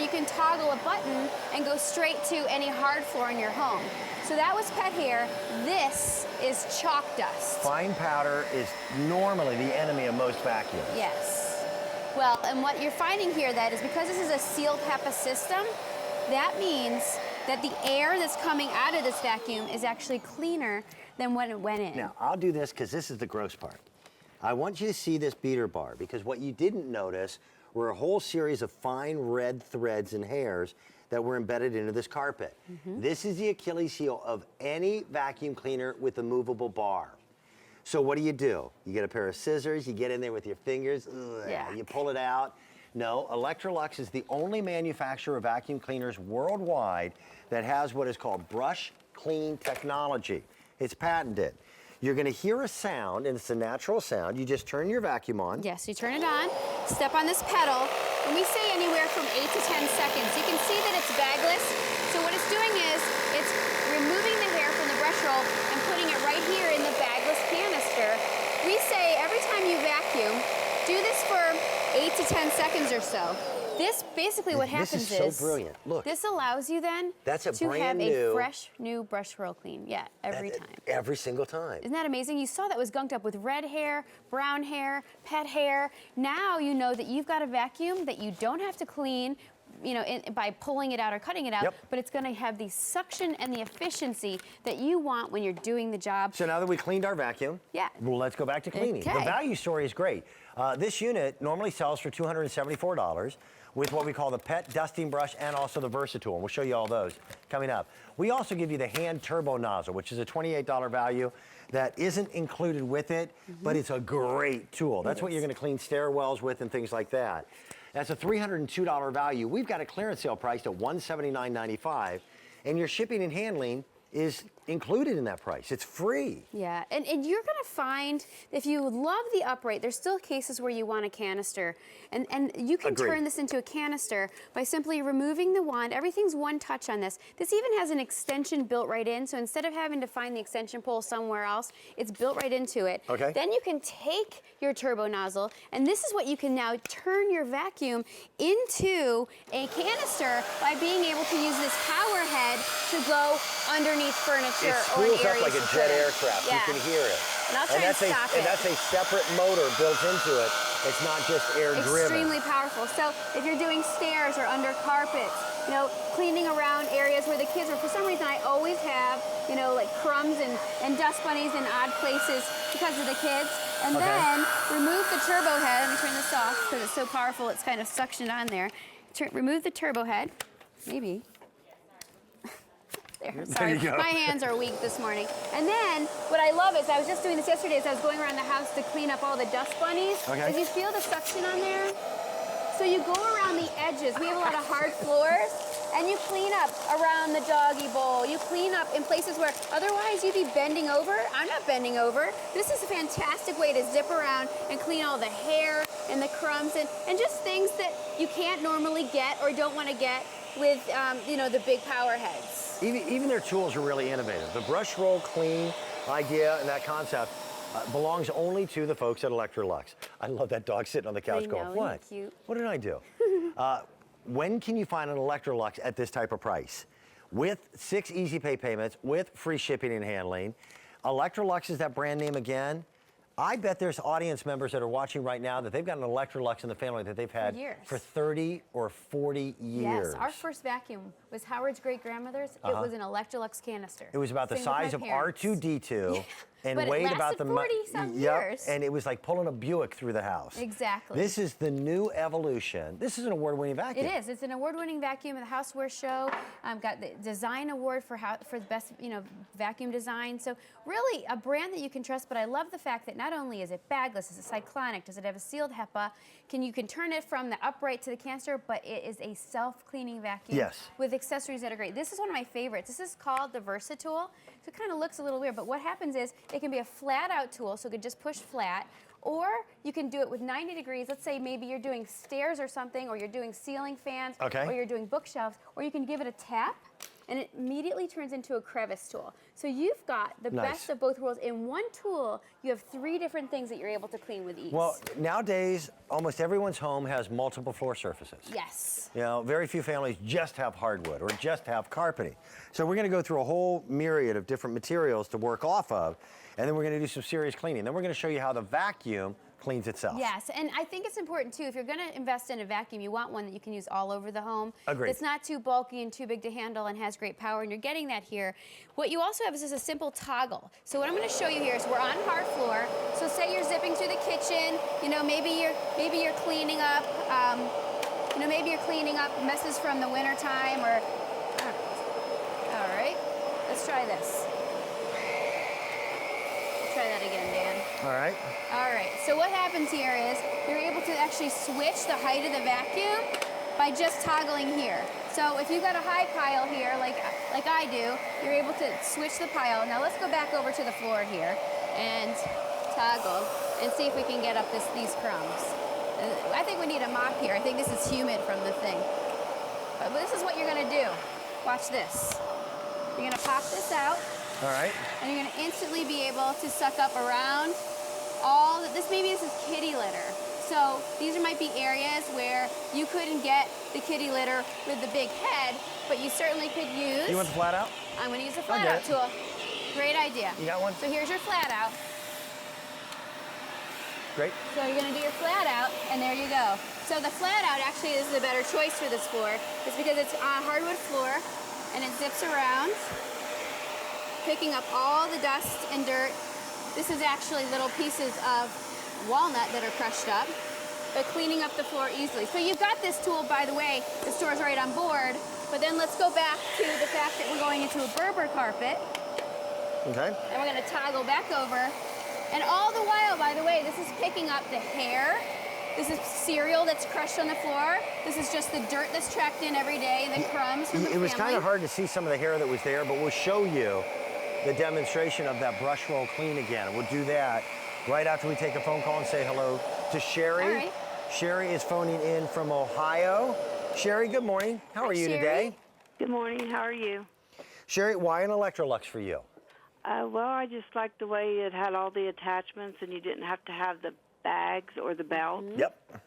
you can toggle a button and go straight to any hard floor in your home. So that was pet hair. This is chalk dust. Fine powder is normally the enemy of most vacuums. Yes. Well, and what you're finding here that is because this is a sealed HEPA system, that means that the air that's coming out of this vacuum is actually cleaner than when it went in. Now, I'll do this because this is the gross part. I want you to see this beater bar because what you didn't notice were a whole series of fine red threads and hairs that were embedded into this carpet. This is the Achilles heel of any vacuum cleaner with a movable bar. So what do? You get a pair of scissors, you get in there with your fingers, you pull it out. No, Electrolux is the only manufacturer of vacuum cleaners worldwide that has what is called brush clean technology. It's patented. You're gonna hear a sound, and it's a natural sound. You just turn your vacuum on. Yes, you turn it on, step on this pedal, and we say anywhere from 8 to 10 seconds. You can see that it's bagless, so what it's doing is it's removing the hair from the brush roll and putting it right here in the bagless canister. We say every time you vacuum, do this for 8 to 10 seconds or so. This basically what happens is, this is so brilliant. Look. This allows you then to have a fresh new brush roll clean. Yeah, every time. Every single time. Isn't that amazing? You saw that was gunked up with red hair, brown hair, pet hair. Now you know that you've got a vacuum that you don't have to clean, you know, by pulling it out or cutting it out, but it's gonna have the suction and the efficiency that you want when you're doing the job. So now that we cleaned our vacuum, well, let's go back to cleaning. The value story is great. This unit normally sells for $274 with what we call the pet dusting brush and also the Versatool. And we'll show you all those coming up. We also give you the hand turbo nozzle, which is a $28 value that isn't included with it, but it's a great tool. That's what you're gonna clean stairwells with and things like that. That's a $302 value. We've got a clearance sale priced at $179.95, and your shipping and handling is included in that price. It's free. Yeah, and you're gonna find, if you love the upright, there's still cases where you want a canister. And you can turn this into a canister by simply removing the wand. Everything's one touch on this. This even has an extension built right in, so instead of having to find the extension pole somewhere else, it's built right into it. Okay. Then you can take your turbo nozzle, and this is what you can now turn your vacuum into a canister by being able to use this power head to go underneath furniture. It spools up like a jet aircraft. You can hear it. And I'll try and stop it. And that's a separate motor built into it. It's not just air-driven. Extremely powerful. So if you're doing stairs or under carpets, you know, cleaning around areas where the kids are, for some reason I always have, you know, like crumbs and dust bunnies in odd places because of the kids. And then remove the turbo head. Let me turn this off because it's so powerful it's kind of suctioned on there. Remove the turbo head. Maybe. Sorry, my hands are weak this morning. And then, what I love is, I was just doing this yesterday as I was going around the house to clean up all the dust bunnies. As you feel the suction on there? So you go around the edges. We have a lot of hard floors, and you clean up around the doggy bowl. You clean up in places where otherwise you'd be bending over. I'm not bending over. This is a fantastic way to zip around and clean all the hair and the crumbs and just things that you can't normally get or don't want to get with, you know, the big power heads. Even their tools are really innovative. The brush roll clean idea and that concept belongs only to the folks at Electrolux. I love that dog sitting on the couch going, what? Cute. What did I do? When can you find an Electrolux at this type of price? With 6 easy pay payments, with free shipping and handling. Electrolux is that brand name again. I bet there's audience members that are watching right now that they've got an Electrolux in the family that they've had for 30 or 40 years. Yes, our first vacuum was Howard's great-grandmother's. It was an Electrolux canister. It was about the size of R2-D2 and but weighed it about the 40-some years. And it was like pulling a Buick through the house. Exactly. This is the new evolution. This is an award-winning vacuum. It is. It's an award-winning vacuum at the Houseware Show. Got the design award for the best, you know, vacuum design. So really a brand that you can trust. But I love the fact that not only is it bagless, is it cyclonic, does it have a sealed HEPA? You can turn it from the upright to the canister, but it is a self-cleaning vacuum with accessories that are great. This is one of my favorites. This is called the Versatool. So it kind of looks a little weird, but what happens is it can be a flat-out tool, so it could just push flat, or you can do it with 90 degrees. Let's say maybe you're doing stairs or something, or you're doing ceiling fans, or you're doing bookshelves, or you can give it a tap, and it immediately turns into a crevice tool. So you've got the best of both worlds. In one tool, you have 3 different things that you're able to clean with ease. Well, nowadays, almost everyone's home has multiple floor surfaces. Yes. You know, very few families just have hardwood or just have carpeting. So we're gonna go through a whole myriad of different materials to work off of, and then we're gonna do some serious cleaning. Then we're gonna show you how the vacuum cleans itself. Yes, and I think it's important too, if you're gonna invest in a vacuum, you want one that you can use all over the home. Agreed. It's not too bulky and too big to handle and has great power, and you're getting that here. What you also have is just a simple toggle. So what I'm gonna show you here is we're on hard floor. So say you're zipping through the kitchen, you know, maybe you're cleaning up, you know, maybe you're cleaning up messes from the winter time or, all right, let's try this. Try that again, Dan. All right. All right, so what happens here is you're able to actually switch the height of the vacuum by just toggling here. So if you've got a high pile here, like I do, you're able to switch the pile. Now let's go back over to the floor here and toggle and see if we can get up these crumbs. I think we need a mop here. I think this is humid from the thing. But this is what you're gonna do. Watch this. You're gonna pop this out. All right. And you're gonna instantly be able to suck up around maybe this is kitty litter. So these might be areas where you couldn't get the kitty litter with the big head, but you certainly could use. You want the flat out? I'm gonna use the flat out tool. Great idea. You got one? So here's your flat out. Great. So you're gonna do your flat out, and there you go. So the flat out actually is the better choice for this floor. It's because it's on a hardwood floor, and it zips around, picking up all the dust and dirt. This is actually little pieces of walnut that are crushed up, but cleaning up the floor easily. So you've got this tool, by the way, the store's right on board, but then let's go back to the fact that we're going into a Berber carpet. Okay. And we're gonna toggle back over. And all the while, by the way, this is picking up the hair. This is cereal that's crushed on the floor. This is just the dirt that's tracked in every day, the crumbs from the It was family. kind of hard to see some of the hair that was there, but we'll show you the demonstration of that brush roll clean again. We'll do that right after we take a phone call and say hello to Sherry. All right. Sherry is phoning in from Ohio. Sherry, good morning. How are you today? Good morning. How are you? Sherry, why an Electrolux for you? Well, I just liked the way it had all the attachments and you didn't have to have the bags or the belt. Yep.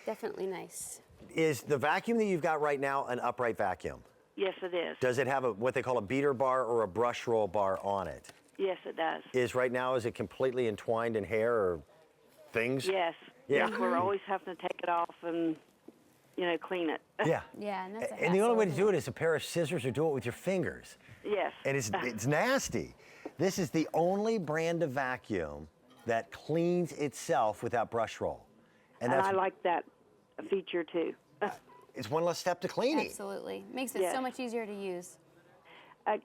Definitely nice. Is the vacuum that you've got right now an upright vacuum? Yes, it is. Does it have what they call a beater bar or a brush roll bar on it? Yes, it does. Is it completely entwined in hair or things? Yes. Yeah. Yes, we're always having to take it off and, clean it. Yeah. Yeah, and that's a And the only way to hassle, do it is a pair of scissors or do it with your fingers. Yes. And it's nasty. This is the only brand of vacuum that cleans itself without brush roll. And I like that feature too. It's one less step to cleaning. Absolutely. Makes it so much easier to use.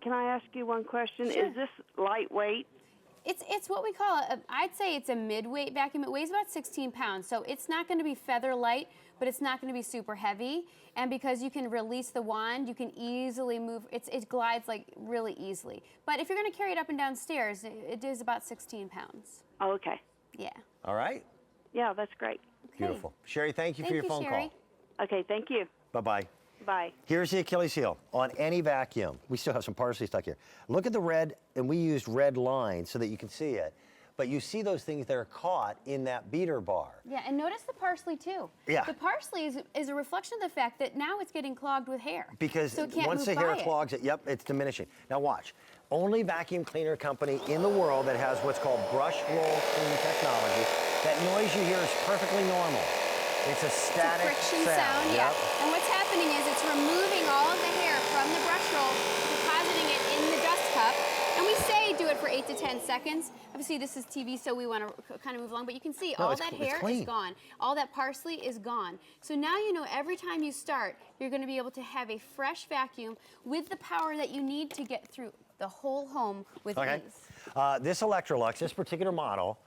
Can I ask you one question? Sure. Is this lightweight? It's what we call I'd say it's a mid-weight vacuum. It weighs about 16 pounds, so it's not going to be feather light, but it's not going to be super heavy. And because you can release the wand, you can easily move. It glides like really easily. But if you're going to carry it up and down stairs, it is about 16 pounds. Oh, okay. Yeah. All right. Yeah, that's great. Okay. Beautiful. Sherry, thank you for your phone Sherry. call. Okay, thank you. Bye-bye. Bye. Here's the Achilles heel on any vacuum. We still have some parsley stuck here. Look at the red, and we used red lines so that you can see it. But you see those things that are caught in that beater bar. Yeah, and notice the parsley too. Yeah. The parsley is a reflection of the fact that now it's getting clogged with hair. Because so it can't once move the hair by it. clogs it, it's diminishing. Now watch. Only vacuum cleaner company in the world that has what's called brush roll clean technology. That noise you hear is perfectly normal. It's a static friction sound, yeah. And what's happening is it's removing all of the hair from the brush roll, depositing it in the dust cup. And we say do it for 8 to 10 seconds. Obviously, this is TV, so we want to kind of move along. But you can see all that hair is gone. All that parsley is gone. So now you know every time you start, you're going to be able to have a fresh vacuum with the power that you need to get through the whole home with ease. This Electrolux, this particular model,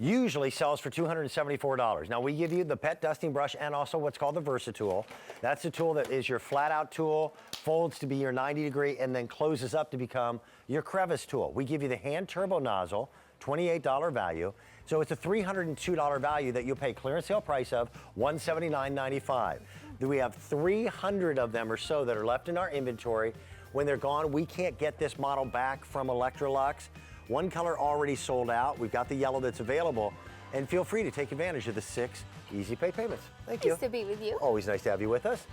usually sells for $274. Now we give you the pet dusting brush and also what's called the Versatool. That's a tool that is your flat out tool, folds to be your 90 degree and then closes up to become your crevice tool. We give you the hand turbo nozzle, $28 value. So it's a $302 value that you'll pay clearance sale price of $179.95. We have 300 of them or so that are left in our inventory. When they're gone, we can't get this model back from Electrolux. One color already sold out. We've got the yellow that's available. And feel free to take advantage of the 6 easy pay payments. Thank you. Nice to be with you. Always nice to have you with us.